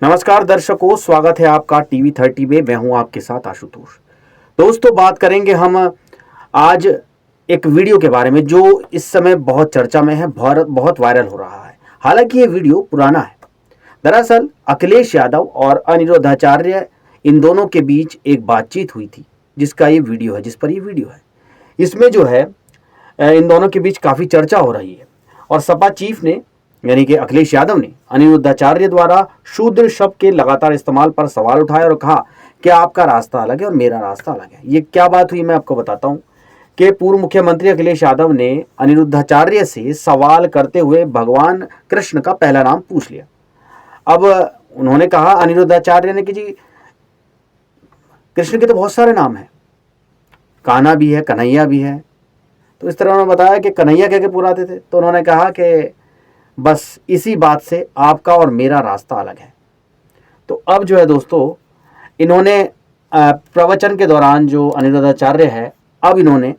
नमस्कार दर्शकों, स्वागत है आपका टीवी 30 में। मैं हूं आपके साथ आशुतोष। दोस्तों, बात करेंगे हम आज एक वीडियो के बारे में जो इस समय बहुत चर्चा में है, बहुत वायरल हो रहा है। हालांकि ये वीडियो पुराना है। दरअसल अखिलेश यादव और अनिरुद्धाचार्य, इन दोनों के बीच एक बातचीत हुई थी जिस पर ये वीडियो है। इसमें जो है इन दोनों के बीच काफ़ी चर्चा हो रही है और सपा चीफ ने यानी कि अखिलेश यादव ने अनिरुद्धाचार्य द्वारा शूद्र शब्द के लगातार इस्तेमाल पर सवाल उठाया और कहा कि आपका रास्ता अलग है और मेरा रास्ता अलग है। ये क्या बात हुई, मैं आपको बताता हूँ कि पूर्व मुख्यमंत्री अखिलेश यादव ने अनिरुद्धाचार्य से सवाल करते हुए भगवान कृष्ण का पहला नाम पूछ लिया। अब उन्होंने कहा, अनिरुद्धाचार्य ने, कि जी कृष्ण के तो बहुत सारे नाम हैं, कान्हा भी है, कन्हैया भी है। तो इस तरह उन्होंने बताया कि कन्हैया कह के पुराते थे। तो उन्होंने कहा कि बस इसी बात से आपका और मेरा रास्ता अलग है। तो अब जो है दोस्तों, इन्होंने प्रवचन के दौरान जो अनिरुद्धाचार्य है, अब इन्होंने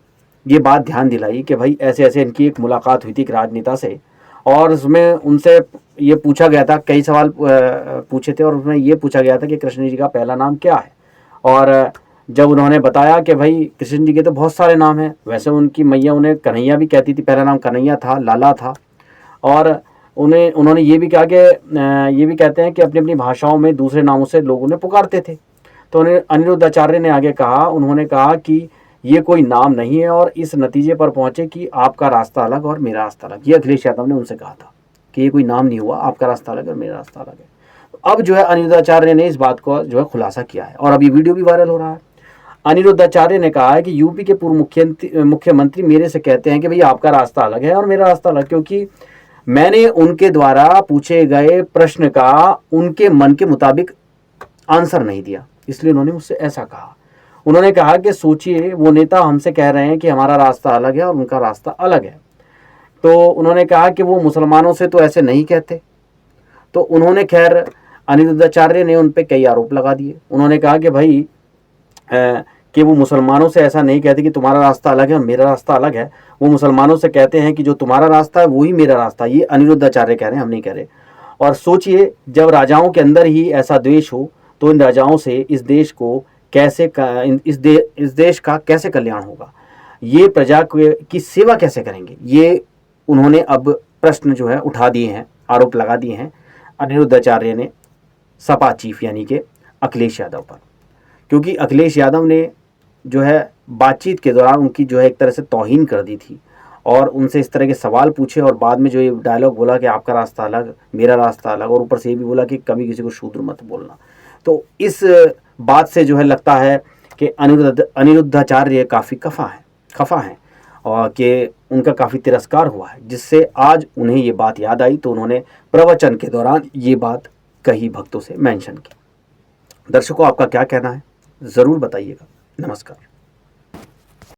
ये बात ध्यान दिलाई कि भाई ऐसे ऐसे इनकी एक मुलाकात हुई थी एक राजनेता से और उसमें उनसे ये पूछा गया था, कई सवाल पूछे थे और उसमें ये पूछा गया था कि कृष्ण जी का पहला नाम क्या है। और जब उन्होंने बताया कि भाई कृष्ण जी के तो बहुत सारे नाम हैं, वैसे उनकी मैया उन्हें कन्हैया भी कहती थी, पहला नाम कन्हैया था, लाला था। और उन्होंने ये भी कहा कि ये भी कहते हैं कि अपनी अपनी भाषाओं में दूसरे नामों से लोग उन्हें पुकारते थे। तो अनिरुद्धाचार्य ने आगे कहा, उन्होंने कहा कि ये कोई नाम नहीं है और इस नतीजे पर पहुंचे कि आपका रास्ता अलग और मेरा रास्ता अलग। ये अखिलेश यादव ने उनसे कहा था कि ये कोई नाम नहीं हुआ, आपका रास्ता अलग और मेरा रास्ता अलग है। तो अब जो है अनिरुद्धाचार्य ने इस बात को जो है खुलासा किया है और अब ये वीडियो भी वायरल हो रहा है। अनिरुद्धाचार्य ने कहा है कि यूपी के पूर्व मुख्यमंत्री मेरे से कहते हैं कि भाई आपका रास्ता अलग है और मेरा रास्ता अलग, क्योंकि मैंने उनके द्वारा पूछे गए प्रश्न का उनके मन के मुताबिक आंसर नहीं दिया, इसलिए उन्होंने मुझसे ऐसा कहा। उन्होंने कहा कि सोचिए, वो नेता हमसे कह रहे हैं कि हमारा रास्ता अलग है और उनका रास्ता अलग है। तो उन्होंने कहा कि वो मुसलमानों से तो ऐसे नहीं कहते। तो उन्होंने खैर अनिरुद्धाचार्य ने उन पर कई आरोप लगा दिए। उन्होंने कहा कि भाई कि वो मुसलमानों से ऐसा नहीं कहते कि तुम्हारा रास्ता अलग है और मेरा रास्ता अलग है। वो मुसलमानों से कहते हैं कि जो तुम्हारा रास्ता है वही मेरा रास्ता है। ये अनिरुद्धाचार्य कह रहे हैं, हम नहीं कह रहे। और सोचिए, जब राजाओं के अंदर ही ऐसा द्वेष हो तो इन राजाओं से इस देश को कैसे इस देश का कैसे कल्याण होगा, ये प्रजा की सेवा कैसे करेंगे। ये उन्होंने अब प्रश्न जो है उठा दिए हैं, आरोप लगा दिए हैं अनिरुद्धाचार्य ने सपा चीफ यानी कि अखिलेश यादव पर, क्योंकि अखिलेश यादव ने जो है बातचीत के दौरान उनकी जो है एक तरह से तौहीन कर दी थी और उनसे इस तरह के सवाल पूछे और बाद में जो ये डायलॉग बोला कि आपका रास्ता अलग मेरा रास्ता अलग, और ऊपर से ये भी बोला कि कभी किसी को शूद्र मत बोलना। तो इस बात से जो है लगता है कि अनिरुद्धाचार्य काफ़ी खफा हैं और कि उनका काफ़ी तिरस्कार हुआ है, जिससे आज उन्हें ये बात याद आई। तो उन्होंने प्रवचन के दौरान ये बात कही, भक्तों से मेंशन की। दर्शकों, आपका क्या कहना है ज़रूर बताइएगा। नमस्कार।